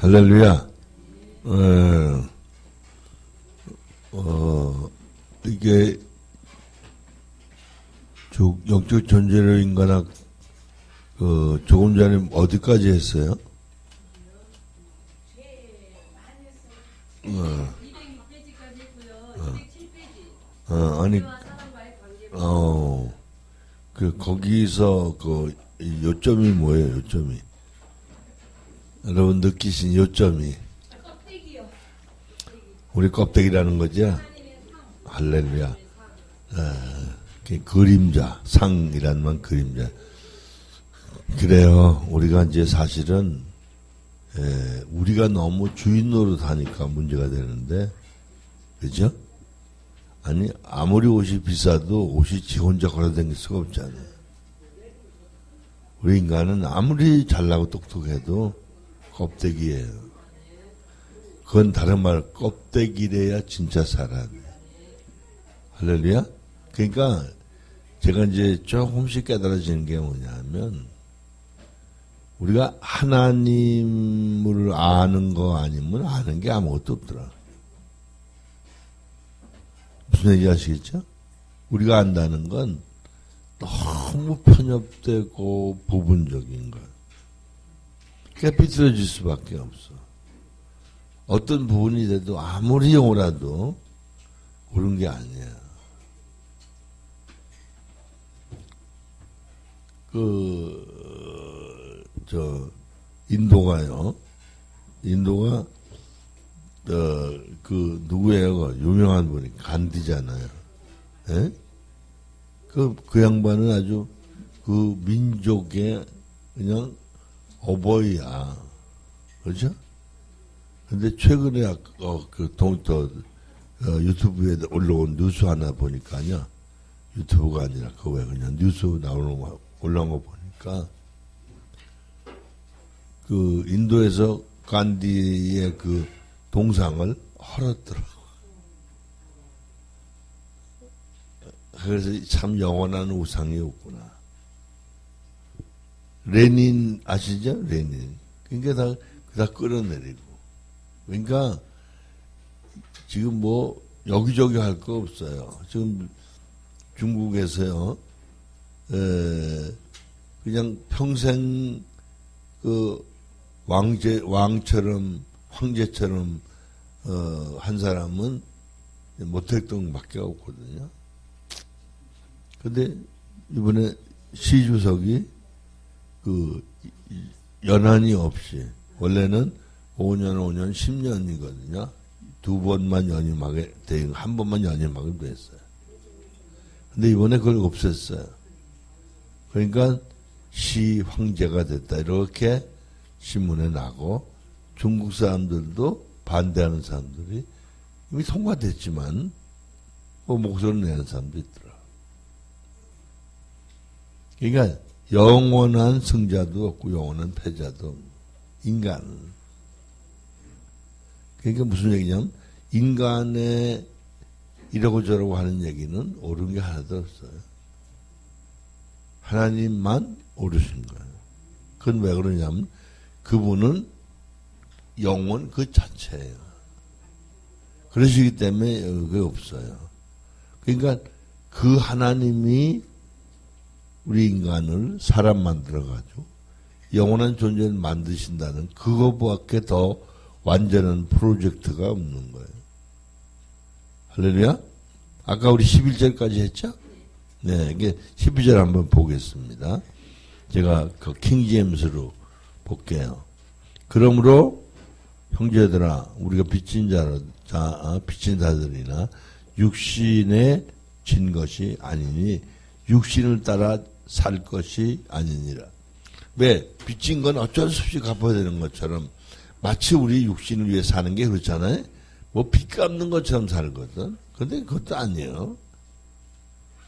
할렐루야. 이게 영적 존재로 인간학 조금 전에 어디까지 했어요? 아니, 거기서 요점이 뭐예요, 요점이? 여러분 느끼신 요점이? 우리 껍데기라는 거죠? 할렐루야. 그림자, 상이란 말 그림자. 그래요. 우리가 이제 사실은, 우리가 너무 주인 노릇하니까 문제가 되는데, 그죠? 아니, 아무리 옷이 비싸도 옷이 지 혼자 걸어다닐 수가 없잖아요. 우리 인간은 아무리 잘나고 똑똑해도 껍데기예요. 그건 다른 말, 껍데기래야 진짜 살아야 돼. 할렐루야? 그러니까, 제가 이제 조금씩 깨달아지는 게 뭐냐면, 우리가 하나님을 아는 거 아니면 아는 게 아무것도 없더라. 무슨 얘기 아시겠죠? 우리가 안다는 건 너무 편협되고 부분적인 거야. 그러니까 비틀어질 수밖에 없어. 어떤 부분이 돼도 아무리 영어라도 옳은 게 아니야. 인도가요. 인도가, 누구예요? 유명한 분이 간디잖아요. 예? 그 양반은 아주 민족의 그냥 어버이야. 그죠? 근데 최근에, 유튜브에 올라온 뉴스 하나 보니까요. 유튜브가 아니라, 그냥 뉴스 올라온 거 보니까, 인도에서 간디의 동상을 헐었더라고. 그래서 참 영원한 우상이었구나. 레닌 아시죠? 레닌. 그러니까 다 끌어내리고. 그러니까 지금 여기저기 할 거 없어요. 지금 중국에서요. 그냥 평생 황제처럼 한 사람은 모택동밖에 없거든요. 근데 이번에 시 주석이 연한이 없이, 원래는 5년 10년이거든요. 두 번만 연임하게 한 번만 연임하게 됐어요. 근데 이번에 그걸 없앴어요. 그러니까 시 황제가 됐다, 이렇게 신문에 나고, 중국 사람들도 반대하는 사람들이 이미 통과됐지만 목소리를 내는 사람도 있더라. 그러니까 영원한 승자도 없고 영원한 패자도 없고, 인간은. 그러니까 무슨 얘기냐면, 인간의 이러고 저러고 하는 얘기는 옳은 게 하나도 없어요. 하나님만 옳으신 거예요. 그건 왜 그러냐면, 그분은 영혼 그 자체예요. 그러시기 때문에 그게 없어요. 그러니까 그 하나님이 우리 인간을 사람 만들어가지고 영원한 존재를 만드신다는 그거밖에 더 완전한 프로젝트가 없는 거예요. 할렐루야? 아까 우리 11절까지 했죠? 네, 이게 12절 한번 보겠습니다. 제가 킹제임스로 볼게요. 그러므로 형제들아, 우리가 빚진 자들이나 육신에 진 것이 아니니 육신을 따라 살 것이 아니니라. 왜? 빚진 건 어쩔 수 없이 갚아야 되는 것처럼, 마치 우리 육신을 위해 사는 게 그렇잖아요. 빚 갚는 것처럼 살거든. 근데 그것도 아니에요.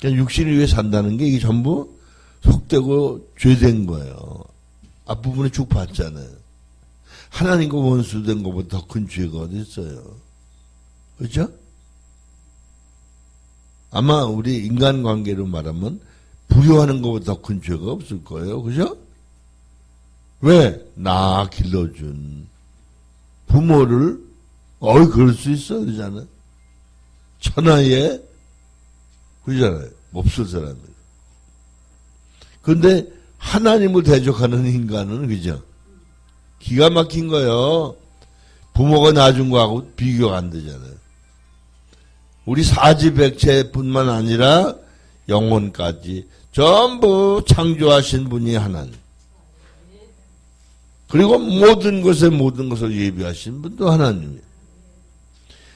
그냥 육신을 위해 산다는 게 이게 전부 속되고 죄된 거예요. 앞부분에 쭉 봤잖아요. 하나님과 원수된 것보다 더 큰 죄가 어디 있어요? 그렇죠? 아마 우리 인간관계로 말하면 불효하는 것보다 더 큰 죄가 없을 거예요. 그죠? 왜? 나 길러준 부모를, 그럴 수 있어, 그러잖아요. 천하에, 그러잖아요. 없을 사람이. 근데 하나님을 대적하는 인간은, 그죠? 기가 막힌 거요. 부모가 낳아준 거하고 비교가 안 되잖아요. 우리 사지백체뿐만 아니라 영혼까지 전부 창조하신 분이 하나님. 그리고 모든 것을 예비하신 분도 하나님이에요.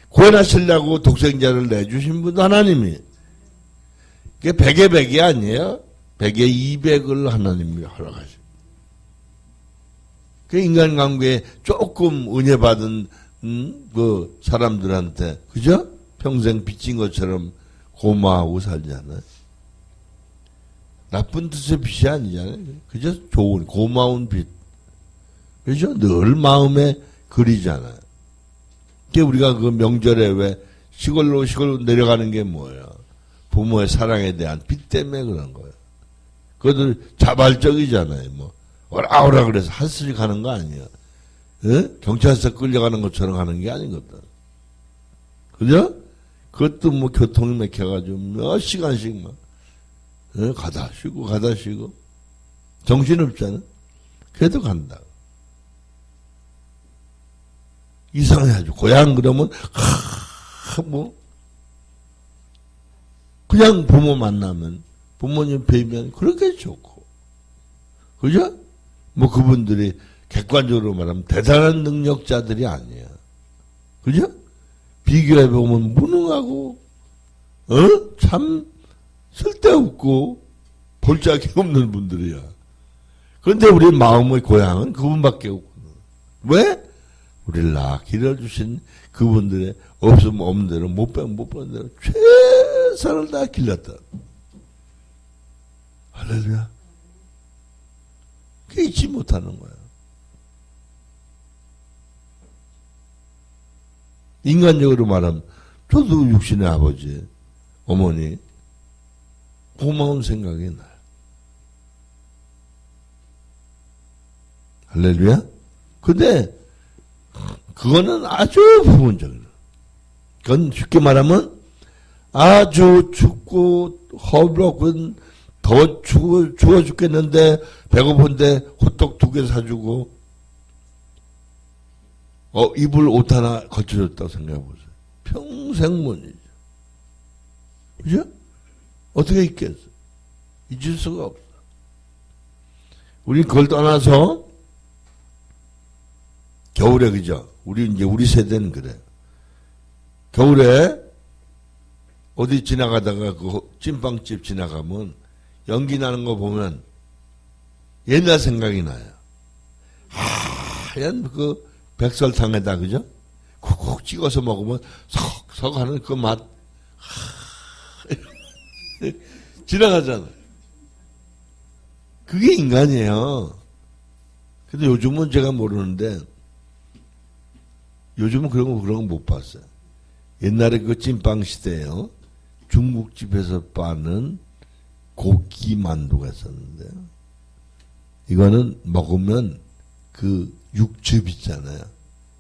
구원하시려고 독생자를 내주신 분도 하나님이에요. 그게 100의 100이 아니에요. 100의 200을 하나님이 허락하시고. 그 인간관계에 조금 은혜 받은 그 사람들한테, 그죠? 평생 빚진 것처럼 고마워하고 살잖아요. 나쁜 뜻의 빚이 아니잖아요. 그저 좋은 고마운 빚. 그죠? 늘 마음에 그리잖아요. 그게 우리가 그 명절에 왜 시골로 내려가는 게 뭐예요? 부모의 사랑에 대한 빚 때문에 그런 거예요. 그것들 자발적이잖아요. 뭐 오라 그래서 핫스리 가는 거 아니에요. 예? 경찰서 끌려가는 것처럼 가는 게 아니거든. 그죠? 그것도 뭐 교통이 막혀가지고 몇 시간씩 막 가다 쉬고 정신없잖아. 그래도 간다. 이상해 아주. 고향 그러면 뭐 그냥 부모 만나면 부모님 뵈면 그렇게 좋고, 그죠? 뭐 그분들이 객관적으로 말하면 대단한 능력자들이 아니야. 그죠? 비교해보면 무능하고 참 쓸데없고 볼짝이 없는 분들이야. 그런데 우리 마음의 고향은 그분밖에 없거든. 왜? 우리를 길러주신 그분들의 없으면 없는 대로 못 빼는 대로 최선을 다 길렀다. 할렐루야. 그게 잊지 못하는 거야. 인간적으로 말하면 저도 육신의 아버지, 어머니 고마운 생각이 나요. 할렐루야. 근데 그거는 아주 부분적이에요. 그건 쉽게 말하면 아주 춥고 허브럭은 더 추워 죽겠는데 배고픈데 호떡 2개 사주고 입을 옷 하나 걸쳐줬다고 생각해보세요. 평생 못 잊어. 그죠? 어떻게 잊겠어? 잊을 수가 없어. 우리 그걸 떠나서 겨울에, 그죠? 우리 세대는 그래. 겨울에 어디 지나가다가 그 찐빵집 지나가면 연기 나는 거 보면 옛날 생각이 나요. 하얀 그 백설탕에다, 그죠? 콕콕 찍어서 먹으면 석석 하는 그 맛. 지나가잖아. 그게 인간이에요. 근데 요즘은 제가 모르는데, 요즘은 그런 거 못 봤어요. 옛날에 그 찐빵 시대에요. 중국집에서 파는 고기 만두가 있었는데요. 이거는 먹으면 그 육즙 있잖아요.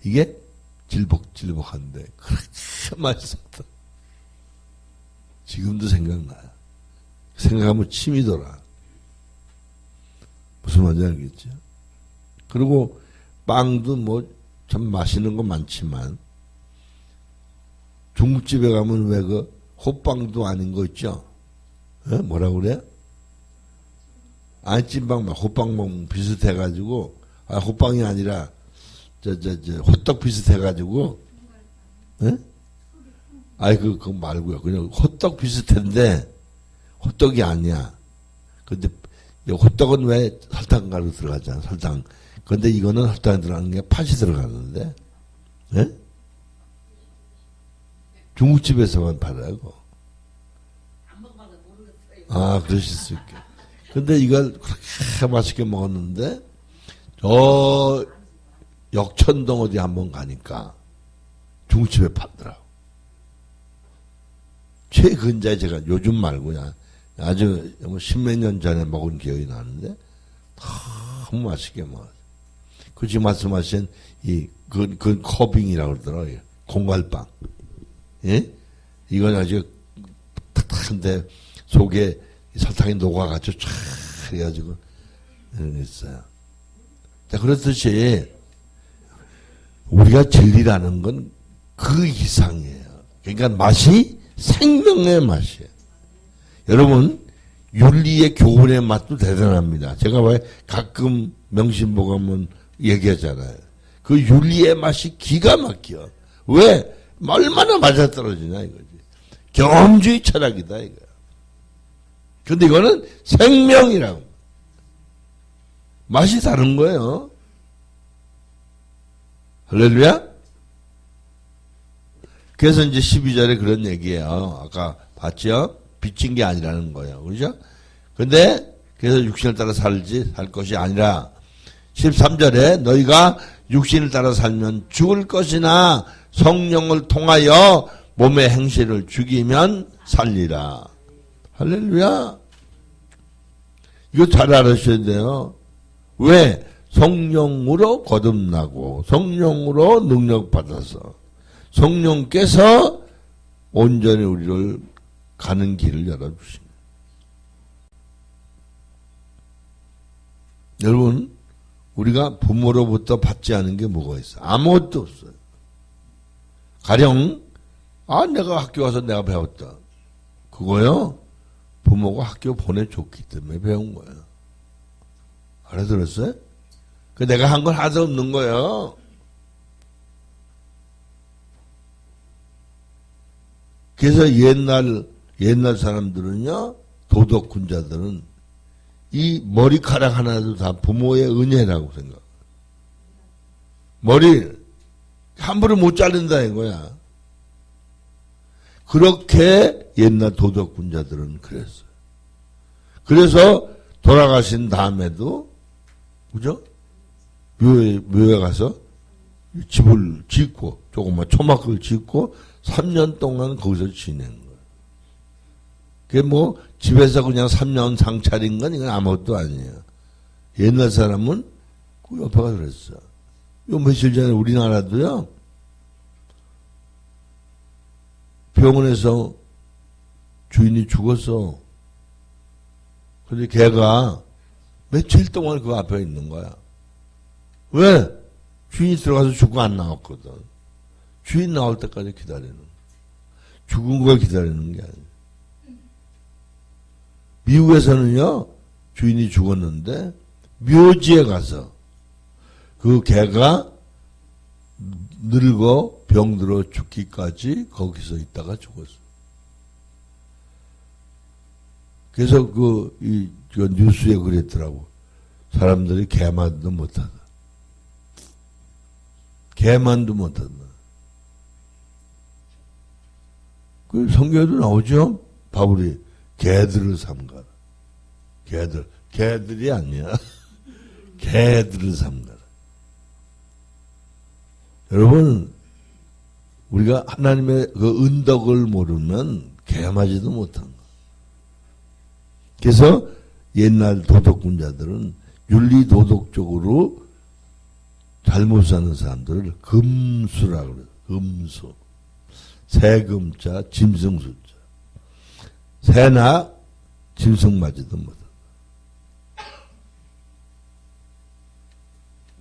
이게 질벅질벅한데 그렇게 맛있었다. 지금도 생각나요. 생각하면 침이 돌아. 무슨 말인지 알겠죠? 그리고 빵도 뭐 참 맛있는 거 많지만 중국집에 가면 왜 그 호빵도 아닌 거 있죠? 뭐라 그래? 찐빵 호빵 비슷해가지고 호빵이 아니라 호떡 비슷해가지고 그거 말고요. 그냥 호떡 비슷한데 호떡이 아니야. 근데 호떡은 왜 설탕가루 들어가잖아. 설탕. 근데 이거는 설탕이 들어가는 게 팥이 들어가는데, 중국집에서만 팔아요. 그러실 수 있게. 근데 이걸 그렇게 맛있게 먹었는데, 역천동 어디 한번 가니까 중국집에 팔더라고. 최근자에 제가 요즘 말고야 아주 10몇 년 전에 먹은 기억이 나는데, 너무 맛있게 먹었어요. 그 지금 말씀하신 그 커빙이라고 그러더라고요. 공갈빵. 예? 이건 아주 탁탁한데 속에 설탕이 녹아가지고 쫙 해가지고 있어요. 자, 그렇듯이 우리가 진리라는 건 그 이상이에요. 그러니까 맛이 생명의 맛이에요. 여러분, 윤리의 교훈의 맛도 대단합니다. 제가 왜 가끔 명심보감은 얘기하잖아요. 그 윤리의 맛이 기가 막혀. 왜? 얼마나 맞아떨어지냐 이거지. 경험주의 철학이다 이거야. 근데 이거는 생명이라고. 맛이 다른 거예요. 할렐루야? 그래서 이제 12절에 그런 얘기예요. 아까 봤죠? 빚진 게 아니라는 거예요. 그죠? 근데 그래서 육신을 따라 살 것이 아니라 13절에 너희가 육신을 따라 살면 죽을 것이나 성령을 통하여 몸의 행실을 죽이면 살리라. 할렐루야. 이거 잘 알아셔야 돼요. 왜? 성령으로 거듭나고 성령으로 능력받아서 성령께서 온전히 우리를 가는 길을 열어주십니다. 여러분, 우리가 부모로부터 받지 않은 게 뭐가 있어요? 아무것도 없어요. 가령 내가 학교 가서 내가 배웠다. 그거요? 부모가 학교 보내줬기 때문에 배운 거예요. 알아들었어요? 내가 한 건 하나도 없는 거예요. 그래서 옛날 사람들은요, 도덕군자들은 이 머리카락 하나도 다 부모의 은혜라고 생각. 머리 함부로 못 자른다 이거야. 그렇게 옛날 도덕군자들은 그랬어요. 그래서 돌아가신 다음에도 그죠? 묘에 가서 집을 짓고 조그만 초막을 짓고 3년 동안 거기서 지낸 거예요. 그게 뭐 집에서 그냥 3년 상 차린 건 이건 아무것도 아니에요. 옛날 사람은 그 옆에가 그랬어. 요 며칠 전에 우리나라도요. 병원에서 주인이 죽었어. 근데 걔가 며칠 동안 그 앞에 있는 거야. 왜? 주인이 들어가서 죽고 안 나왔거든. 주인 나올 때까지 기다리는 거야. 죽은 걸 기다리는 게 아니야. 미국에서는요, 주인이 죽었는데, 묘지에 가서, 그 개가 늙어 병들어 죽기까지 거기서 있다가 죽었어. 그래서 그 뉴스에 그랬더라고. 사람들이 개만도 못하다. 개만도 못한다. 그 성경에도 나오죠? 바울이 개들을 삼가라. 개들이 아니야. 개들을 삼가라. 여러분, 우리가 하나님의 그 은덕을 모르면 개맞이도 못한 거. 그래서 옛날 도덕군자들은 윤리도덕적으로 잘못 사는 사람들을 금수라고 그래요. 금수. 세금자, 짐승수자. 새나 짐승맞이도 못한다.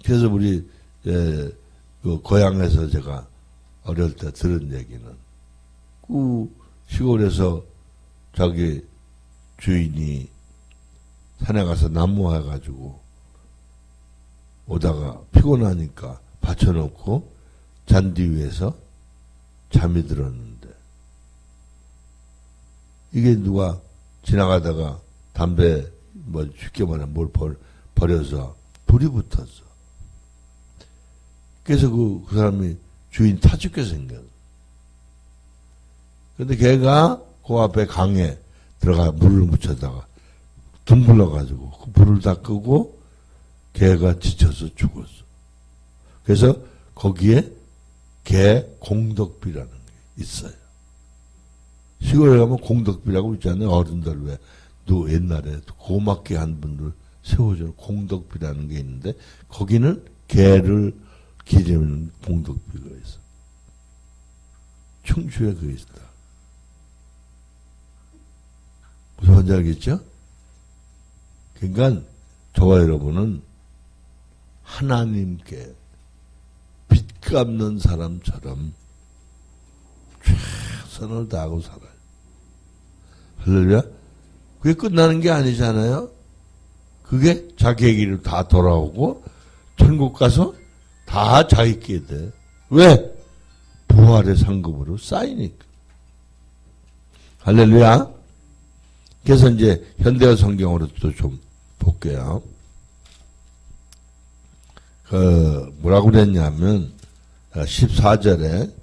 그래서 우리 그 고향에서 제가 어릴 때 들은 얘기는 그 시골에서 자기 주인이 산에 가서 나무 해가지고 오다가 피곤하니까 받쳐놓고 잔디 위에서 잠이 들었는데 이게 누가 지나가다가 담배 뭐 쉽게 말하면 뭘 버려서 불이 붙었어. 그래서 그 사람이 주인 타 죽게 생겼어. 근데 걔가 그 앞에 강에 들어가 물을 묻혀다가 둥글러가지고 그 불을 다 끄고 걔가 지쳐서 죽었어. 그래서 거기에 개 공덕비라는 게 있어요. 시골에 가면 공덕비라고 있잖아요. 어른들 왜 옛날에 고맙게 한 분들 세워주는 공덕비라는 게 있는데 거기는 개를 기르는 봉독비가 있어. 충주에 그게 있다. 무슨 말인지 알겠죠? 그러니까 저와 여러분은 하나님께 빚 갚는 사람처럼 최선을 다하고 살아요. 할렐루야? 그게 끝나는 게 아니잖아요. 그게 자기에게로 다 돌아오고 천국 가서 다 자기께 돼. 왜? 부활의 상급으로 쌓이니까. 할렐루야. 그래서 이제 현대어 성경으로 또 좀 볼게요. 뭐라고 그랬냐면 14절에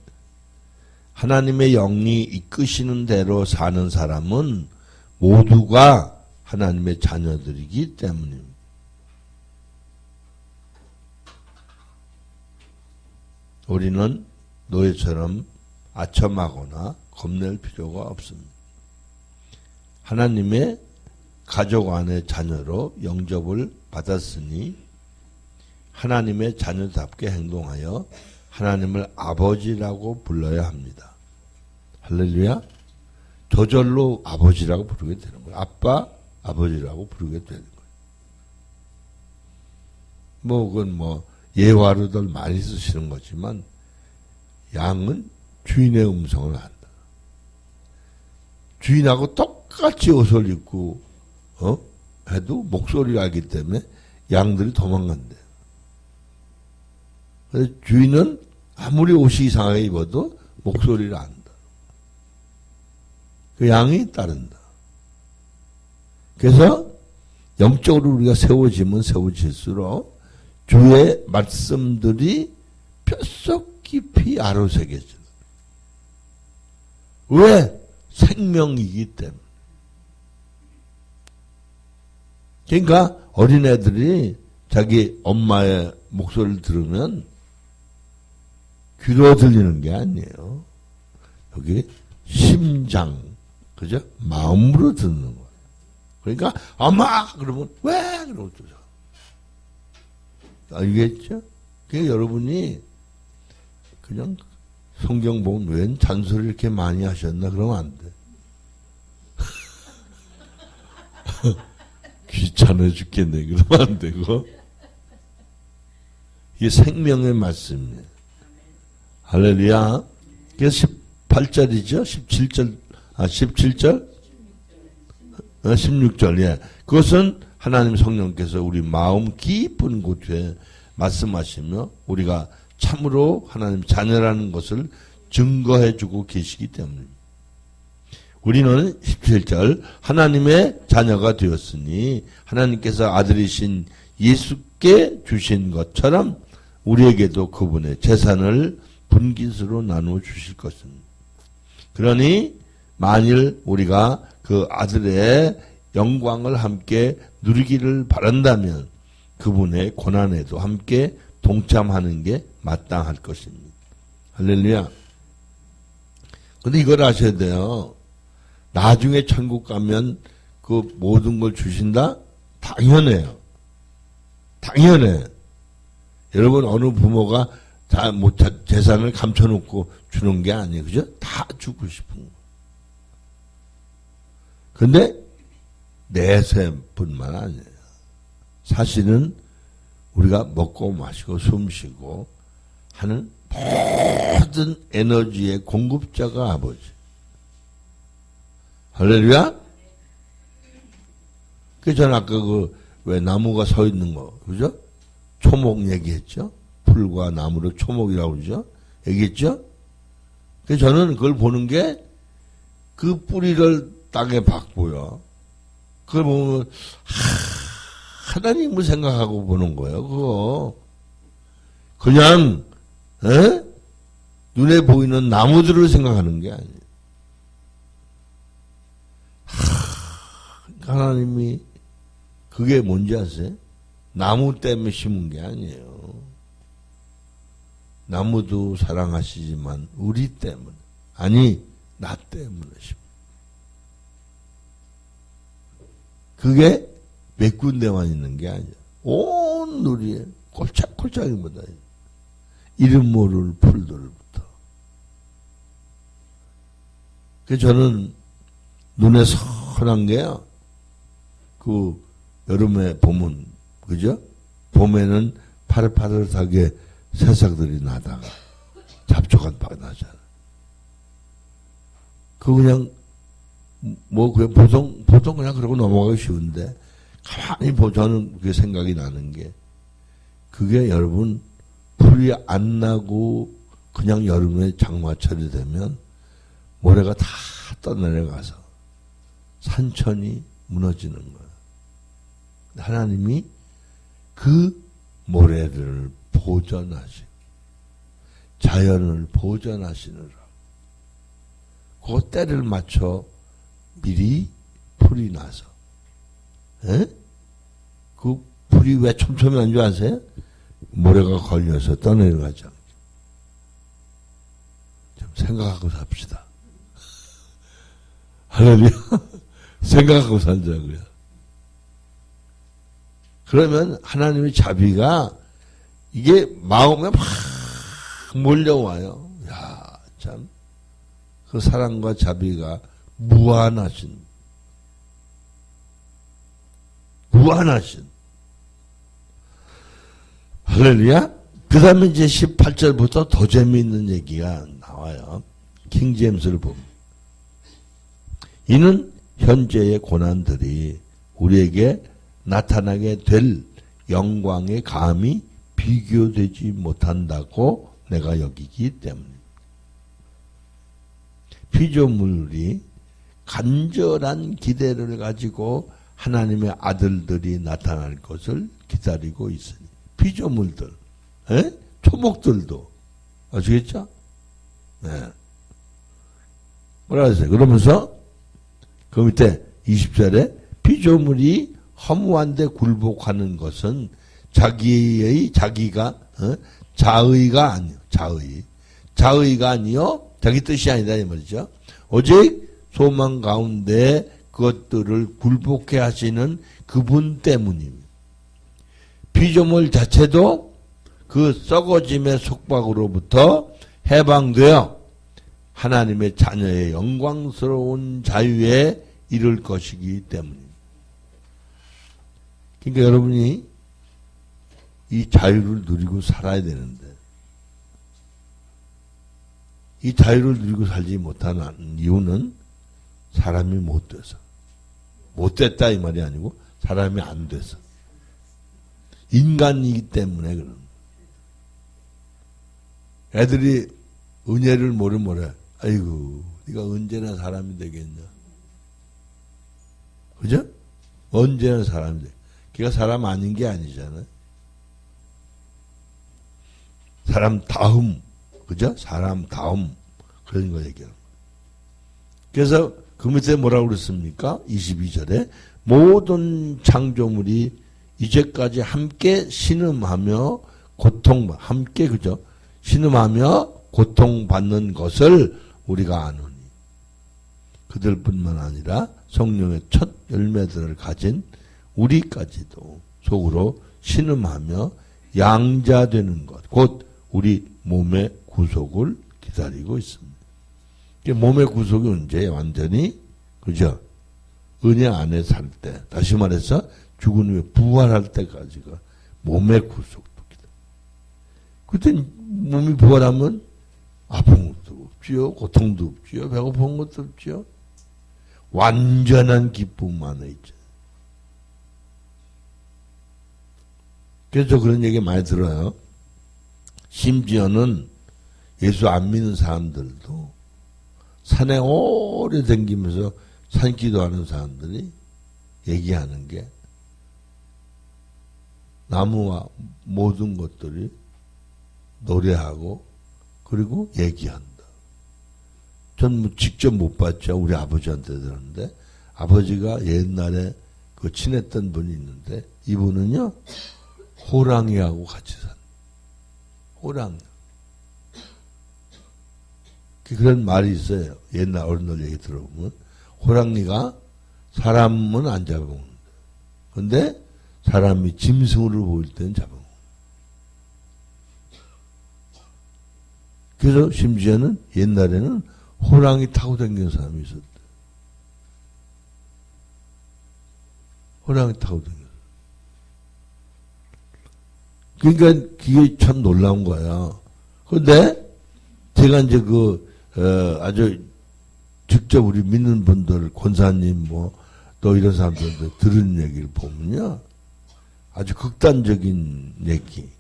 하나님의 영이 이끄시는 대로 사는 사람은 모두가 하나님의 자녀들이기 때문입니다. 우리는 노예처럼 아첨하거나 겁낼 필요가 없습니다. 하나님의 가족 안의 자녀로 영접을 받았으니 하나님의 자녀답게 행동하여 하나님을 아버지라고 불러야 합니다. 할렐루야. 저절로 아버지라고 부르게 되는 거예요. 아빠, 아버지라고 부르게 되는 거예요. 그건 예화로들 많이 쓰시는 거지만 양은 주인의 음성을 안다. 주인하고 똑같이 옷을 입고 해도 목소리를 알기 때문에 양들이 도망간대요. 그래서 주인은 아무리 옷이 이상하게 입어도 목소리를 안다. 그 양이 따른다. 그래서 영적으로 우리가 세워지면 세워질수록 주의 말씀들이 뼛속 깊이 아로새겨져. 왜? 생명이기 때문에. 그러니까 어린애들이 자기 엄마의 목소리를 들으면 귀로 들리는 게 아니에요. 여기 심장, 그죠? 마음으로 듣는 거예요. 그러니까 엄마! 그러면 왜? 그러면 쫓아. 알겠죠? 그러니까 여러분이 그냥 성경 보면 웬 잔소리 이렇게 많이 하셨나? 그러면 안 돼. 귀찮아 죽겠네. 그러면 안 되고. 이게 생명의 말씀이에요. 할렐루야. 그래서 18절이죠? 17절, 17절? 16절, 예. 그것은 하나님 성령께서 우리 마음 깊은 곳에 말씀하시며 우리가 참으로 하나님 자녀라는 것을 증거해 주고 계시기 때문입니다. 우리는 17절 하나님의 자녀가 되었으니 하나님께서 아들이신 예수께 주신 것처럼 우리에게도 그분의 재산을 분깃으로 나누어 주실 것입니다. 그러니 만일 우리가 그 아들의 영광을 함께 누리기를 바란다면 그분의 고난에도 함께 동참하는 게 마땅할 것입니다. 할렐루야. 근데 이걸 아셔야 돼요. 나중에 천국 가면 그 모든 걸 주신다? 당연해요. 당연해. 여러분 어느 부모가 다 재산을 감춰놓고 주는 게 아니에요. 그죠? 다 주고 싶은 거. 근데 내세뿐만 아니에요. 사실은 우리가 먹고 마시고 숨쉬고 하는 모든 에너지의 공급자가 아버지. 할렐루야? 그 전 아까 왜 나무가 서 있는 거, 그죠? 초목 얘기했죠? 풀과 나무를 초목이라고 그러죠? 얘기했죠? 그 저는 그걸 보는 게 그 뿌리를 땅에 박고요. 그걸 보면, 하나님을 생각하고 보는 거예요, 그거. 그냥, 눈에 보이는 나무들을 생각하는 게 아니에요. 하나님이, 그게 뭔지 아세요? 나무 때문에 심은 게 아니에요. 나무도 사랑하시지만, 우리 때문에. 아니, 나 때문에 심은. 그게 몇 군데만 있는 게 아니야. 온 누리에 꼴짝꼴짝 골짜기보다 이름 모를 풀들부터. 그래서 저는 눈에 선한 게요. 그 여름에 봄은 그죠? 봄에는 파릇파릇하게 새싹들이 나다가 잡초가 나잖아. 그 그냥 뭐 그냥 보통 그냥 그러고 넘어가기 쉬운데 가만히 저는 그게 생각이 나는 게 그게 여러분 풀이 안 나고 그냥 여름에 장마철이 되면 모래가 다 떠내려가서 산천이 무너지는 거예요. 하나님이 그 모래를 보존하시고 자연을 보존하시느라 그 때를 맞춰 미리 풀이 나서 그 풀이 왜 촘촘한 줄 아세요? 모래가 걸려서 떠내려가지 않게. 좀 생각하고 삽시다. 할렐루야. 생각하고 살자고요. 그러면 하나님의 자비가 이게 마음에 막 몰려와요. 야, 참. 그 사랑과 자비가 무한하신. 할렐루야. 그 다음에 이제 18절부터 더 재미있는 얘기가 나와요. 킹제임스를 보면. 이는 현재의 고난들이 우리에게 나타나게 될 영광에 감히 비교되지 못한다고 내가 여기기 때문입니다. 피조물이 간절한 기대를 가지고 하나님의 아들들이 나타날 것을 기다리고 있으니 피조물들, 토목들도 아시겠죠? 네. 뭐라 하세요? 그러면서 그 밑에 20절에 피조물이 허무한데 굴복하는 것은 자기가 자의가 아니요. 자의가 아니요. 자기 뜻이 아니다 이 말이죠. 오직 소망 가운데 그것들을 굴복해 하시는 그분 때문입니다. 피조물 자체도 그 썩어짐의 속박으로부터 해방되어 하나님의 자녀의 영광스러운 자유에 이를 것이기 때문입니다. 그러니까 여러분이 이 자유를 누리고 살아야 되는데 이 자유를 누리고 살지 못하는 이유는 사람이 못 돼서. 못 됐다 이 말이 아니고 사람이 안 돼서. 인간이기 때문에 그런 거예요. 애들이 은혜를 모르면 아이고 네가 언제나 사람이 되겠냐. 그죠? 언제나 사람이 돼. 걔가 사람 아닌 게 아니잖아요. 사람 다음, 그죠? 사람 다음 그런 거 얘기하는 거예요. 그래서 그 밑에 뭐라고 그랬습니까? 22절에 모든 창조물이 이제까지 함께 신음하며 함께 그죠? 신음하며 고통받는 것을 우리가 아노니 그들뿐만 아니라 성령의 첫 열매들을 가진 우리까지도 속으로 신음하며 양자되는 것, 곧 우리 몸의 구속을 기다리고 있습니다. 몸의 구속이 언제 완전히 그죠? 은혜 안에 살 때, 다시 말해서 죽은 후에 부활할 때까지가 몸의 구속도 기다려. 그때 몸이 부활하면 아픈 것도 없지요, 고통도 없지요, 배고픈 것도 없지요. 완전한 기쁨 안에 있죠. 그래서 그런 얘기 많이 들어요. 심지어는 예수 안 믿는 사람들도 산에 오래 다니면서 산기도하는 사람들이 얘기하는 게 나무와 모든 것들이 노래하고 그리고 얘기한다. 전 뭐 직접 못 봤죠. 우리 아버지한테 들었는데 아버지가 옛날에 그 친했던 분이 있는데 이분은요 호랑이하고 같이 산 호랑이. 그런 말이 있어요. 옛날 어른들 얘기 들어보면 호랑이가 사람은 안 잡아먹는다. 근데 사람이 짐승으로 보일 때는 잡아먹는다. 그래서 심지어는 옛날에는 호랑이 타고 다니는 사람이 있었대. 호랑이 타고 다니는. 그러니까 그게 참 놀라운 거야. 근데 제가 이제 아주 직접 우리 믿는 분들, 권사님 또 이런 사람들한테 들은 얘기를 보면요. 아주 극단적인 얘기.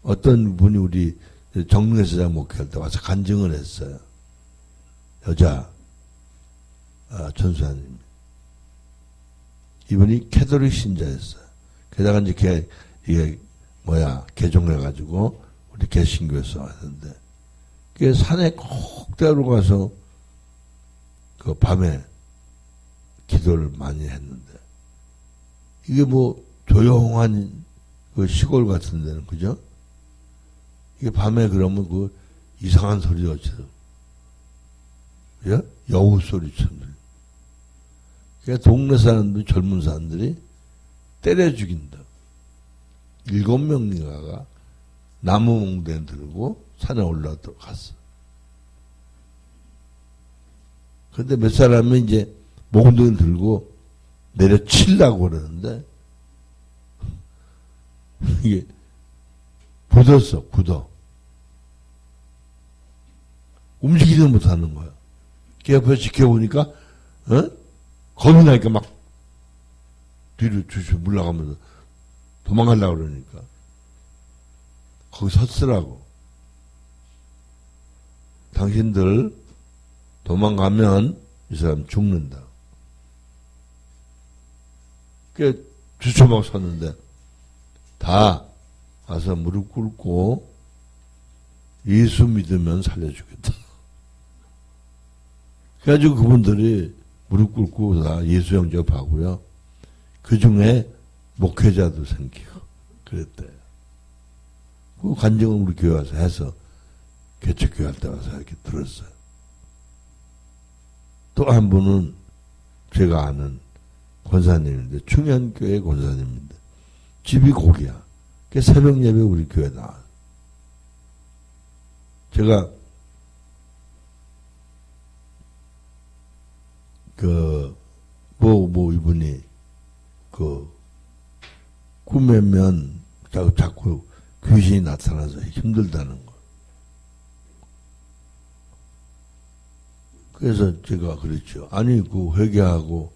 어떤 분이 우리 정릉에서 목회할 때 와서 간증을 했어요. 여자 전수사님. 이분이 캐톨릭 신자였어요. 게다가 이제 이게 개종해가지고 우리 개신교에서 왔는데, 그 산에 꼭 데려가서 그 밤에 기도를 많이 했는데, 이게 조용한 그 시골 같은 데는, 그죠? 이게 밤에 그러면 이상한 소리가 들려. 예? 여우 소리처럼 들려. 그러니까 동네 사람들, 젊은 사람들이 때려 죽인다. 7명인가가 나무 몽대 들고 산에 올라가도록 갔어. 근데 몇 사람은 이제 몽둥이 들고 내려치려고 그러는데, 이게 굳어. 움직이지도 못하는 거야. 그 옆에서 지켜보니까, 겁이 나니까 막 뒤로 주춤 물러가면서 도망가려고 그러니까. 거기 섰으라고. 당신들 도망가면 이 사람 죽는다. 그 주춤하고 섰는데 다 와서 무릎 꿇고 예수 믿으면 살려주겠다. 그래가지고 그분들이 무릎 꿇고 다 예수 영접하고요. 그 중에 목회자도 생기고 그랬대요. 그 간증은 우리 교회 와서 해서 개척교회 할 때 와서 이렇게 들었어요. 또 한 분은 제가 아는 권사님인데, 충현교회 권사님인데 집이 거기야. 그 새벽 예배 우리 교회 나와요. 제가 이분이 꿈에면 자꾸 귀신이 나타나서 힘들다는 거. 그래서 제가 그랬죠. 아니, 회개하고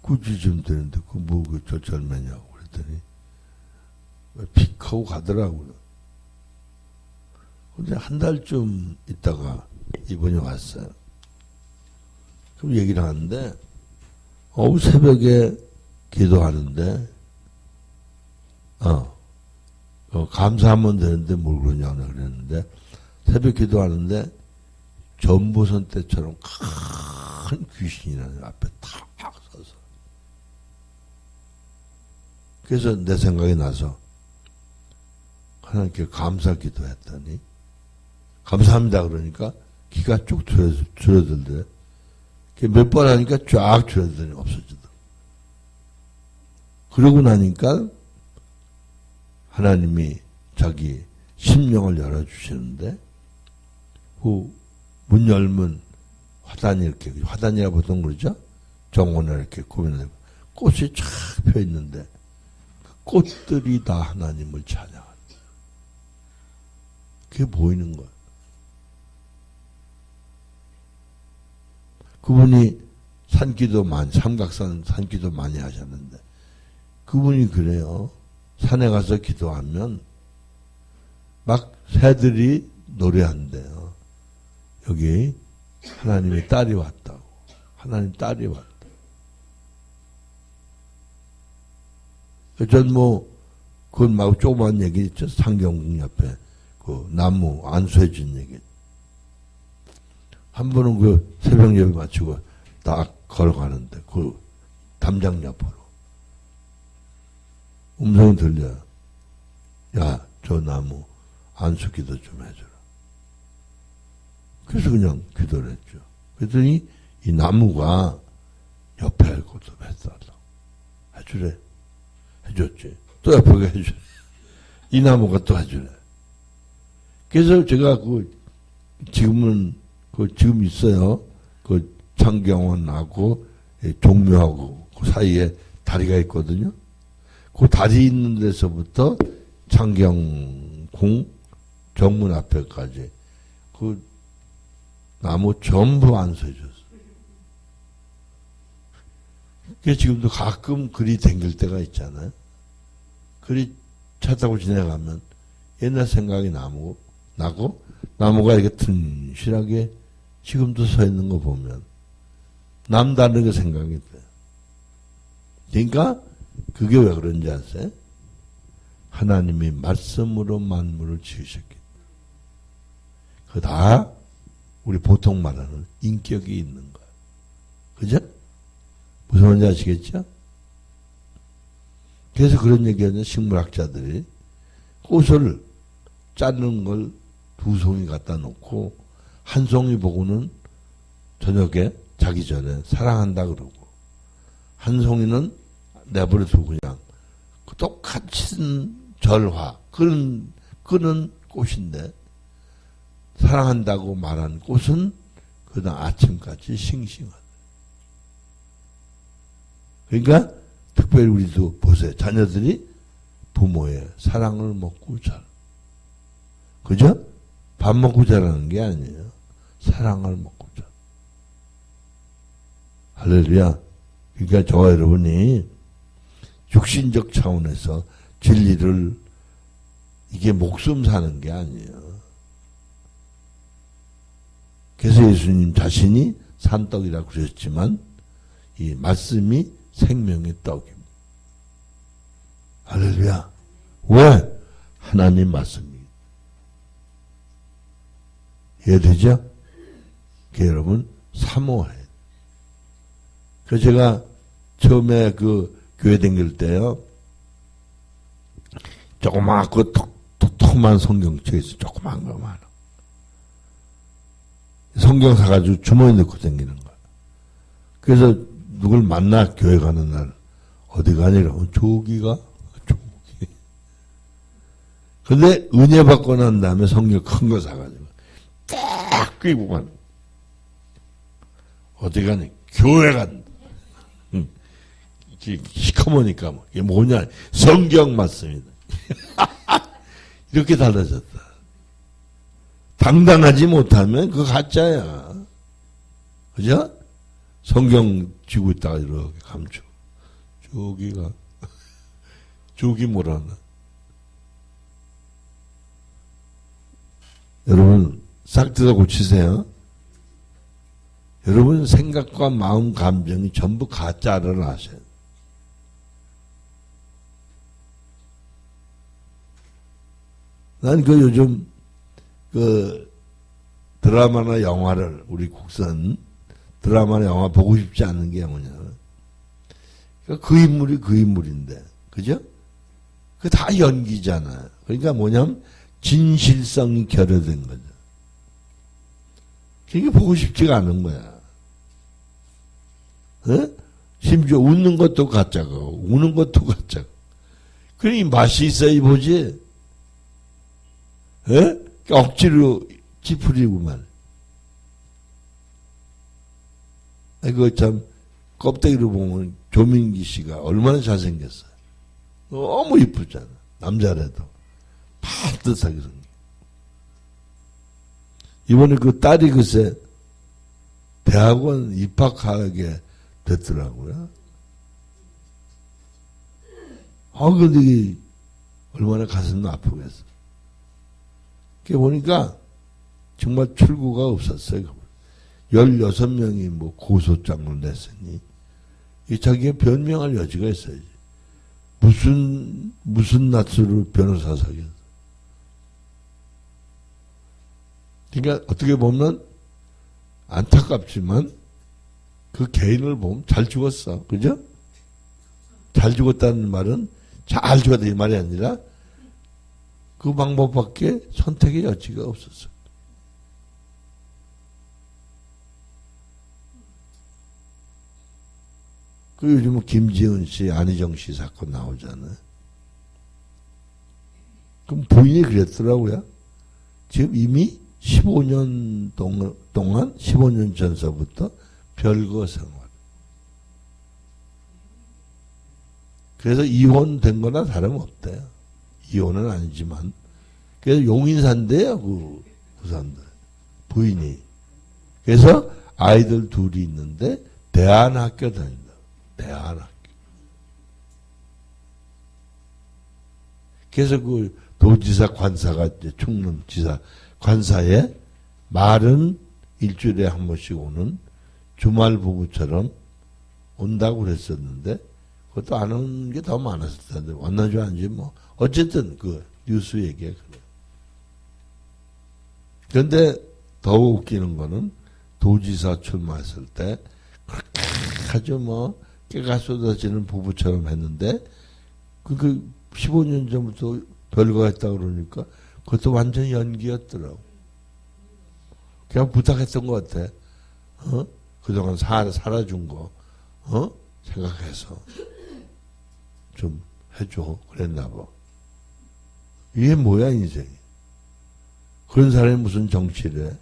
굳이 좀 되는데, 저 절매냐고 그랬더니, 픽 하고 가더라고요. 근데 한 달쯤 있다가 이분이 왔어요. 그럼 얘기를 하는데, 새벽에 기도하는데, 감사하면 되는데 뭘 그러냐고 그랬는데, 새벽 기도하는데, 전보선 때처럼 큰 귀신이 앞에 탁 서서. 그래서 내 생각이 나서 하나님께 감사 기도했더니, 감사합니다 그러니까 기가 쭉 줄어들더래. 몇 번 하니까 쫙 줄어들더니 없어지더라. 그러고 나니까 하나님이 자기 심령을 열어주시는데, 문 열면 화단이라 보통 그러죠? 정원을 이렇게 꾸며내고 꽃이 쫙 펴 있는데, 그 꽃들이 다 하나님을 찬양한다. 그게 보이는 거야. 그분이 삼각산 산기도 많이 하셨는데, 그분이 그래요. 산에 가서 기도하면 막 새들이 노래한대요. 여기 하나님의 딸이 왔다고. 하나님 딸이 왔다. 전 그건 막 조그만 얘기 있죠. 상경궁 옆에 나무 안수해준 얘기. 한 번은 새벽 예배 마치고 딱 걸어가는데 담장 옆으로 음성이 들려요. 야, 저 나무 안수 기도 좀 해줘라. 그래서 그냥 기도를 했죠. 그랬더니 이 나무가 옆에 알고 좀 해달라고. 해주래. 해줬지. 또 옆에 해주래. 이 나무가 또 해주래. 그래서 제가 지금은 지금 있어요. 창경원하고 종묘하고 그 사이에 다리가 있거든요. 그 다리 있는 데서부터 창경궁 정문 앞에까지 그 나무 전부 안서줬어요. 그게 지금도 가끔 그리 댕길 때가 있잖아요. 그리 차 타고 지나가면 옛날 생각이 나고 나무가 이렇게 튼실하게 지금도 서 있는 거 보면 남다르게 생각이 돼요. 그러니까 그게 왜 그런지 아세요? 하나님이 말씀으로 만물을 지으셨기. 그 다 우리 보통 말하는 인격이 있는 거야. 그죠? 무슨 말인지 아시겠죠? 그래서 그런 얘기하는 식물학자들이 꽃을 자르는 걸 두 송이 갖다 놓고 한 송이 보고는 저녁에 자기 전에 사랑한다 그러고 한 송이는 내버려 두고 그냥 똑같은 절화 끄는 꽃인데 사랑한다고 말한 꽃은 그다음 아침까지 싱싱하다. 그러니까 특별히 우리도 보세요. 자녀들이 부모의 사랑을 먹고 자라. 그죠? 밥 먹고 자라는 게 아니에요. 사랑을 먹고 자라. 할렐루야. 그러니까 저와 여러분이 육신적 차원에서 진리를 이게 목숨 사는 게 아니에요. 그래서 예수님 자신이 산떡이라고 그러셨지만 이 말씀이 생명의 떡입니다. 할렐루야. 왜? 하나님 말씀이. 이해되죠? 여러분 사모해. 그래서 제가 처음에 교회 다닐 때요. 조그맣고 톡톡한 성경책이 있어. 조그만 거 많아. 성경 사가지고 주머니 넣고 다니는 거야. 그래서 누굴 만나 교회 가는 날 어디 가니라고 조기가 조기. 근데 은혜 받고 난 다음에 성경 큰 거 사가지고 딱 끼고 가는. 어디 가니? 교회 간다. 시커머니까 뭐 이게 뭐냐? 성경 말씀이다. 이렇게 달라졌다. 당당하지 못하면 그거 가짜야. 그죠? 성경 쥐고 있다가 이렇게 감추고. 조기 뭐라나. 여러분, 싹 뜯어 고치세요. 여러분 생각과 마음, 감정이 전부 가짜를 아셔요. 난 요즘 드라마나 영화를 우리 국산 드라마나 영화 보고 싶지 않은 게 뭐냐면 그 인물이 그 인물인데 그죠? 그 다 연기잖아요. 그러니까 뭐냐면 진실성이 결여된 거죠. 그게 보고 싶지가 않은 거야. 어? 심지어 웃는 것도 가짜고 우는 것도 가짜고. 그러니 맛이 있어야 보지. 에? 억지로 찌푸리고만. 그거 참 껍데기로 보면 조민기 씨가 얼마나 잘생겼어요. 너무 이쁘잖아. 남자라도 반듯하게 생겨. 이번에 그 딸이 글쎄 대학원 입학하게 됐더라고요. 근데 이게 얼마나 가슴이 아프겠어. 그게 보니까 정말 출구가 없었어요. 16명이 뭐 고소장을 냈으니 이 자기가 변명할 여지가 있어야지. 무슨 낯으로 변호사 사귀었어. 그러니까 어떻게 보면 안타깝지만 그 개인을 보면 잘 죽었어. 그죠? 잘 죽었다는 말은 잘 죽었다 이 말이 아니라 그 방법밖에 선택의 여지가 없었어. 그 요즘 김지은 씨, 안희정 씨 사건 나오잖아요. 그럼 부인이 그랬더라고요. 지금 이미 15년 동안 15년 전서부터 별거 생활. 그래서 이혼된 거나 다름없대요. 이혼은 아니지만. 그래서 용인산대요, 그 사람들. 부인이. 그래서 아이들 둘이 있는데 대안학교 다닌다. 대안학교. 그래서 그 도지사 관사가 이제 충남지사 관사에 말은 일주일에 한 번씩 오는 주말 부부처럼 온다고 그랬었는데 그것도 안 오는 게 더 많았을 텐데 왔는지 아닌지 뭐 어쨌든 그 뉴스 얘기가 그래요. 그런데 더 웃기는 거는 도지사 출마했을 때 그렇게 아주 뭐 깨가 쏟아지는 부부처럼 했는데 그 15년 전부터 별거 했다고 그러니까 그것도 완전 연기였더라고. 그냥 부탁했던 것 같아. 그동안 살아준 거, 생각해서 좀 해줘. 그랬나 봐. 이게 뭐야, 인생이. 그런 사람이 무슨 정치를 해?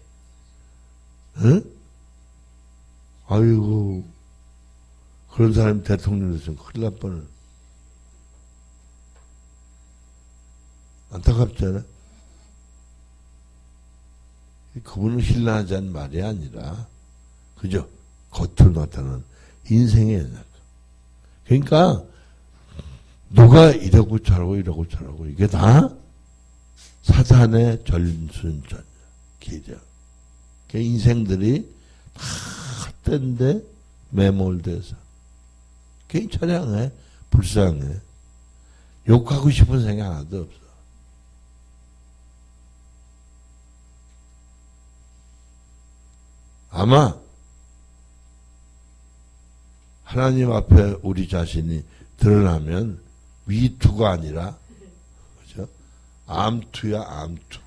응? 아이고, 그런 사람이 대통령 됐으면 큰일 날 뻔해. 안타깝잖아. 그분은 신뢰하자는 말이 아니라, 그죠? 겉으로 나타나는 인생의 연약. 그러니까, 누가 이러고 저러고 이러고 저러고, 이게 다 사탄의 전순전, 기적. 그 인생들이 다 헛된데 매몰돼서. 그게 처량해, 불쌍해. 욕하고 싶은 생각 하나도 없어. 아마 하나님 앞에 우리 자신이 드러나면 위투가 아니라 그죠? 암투야, 암투.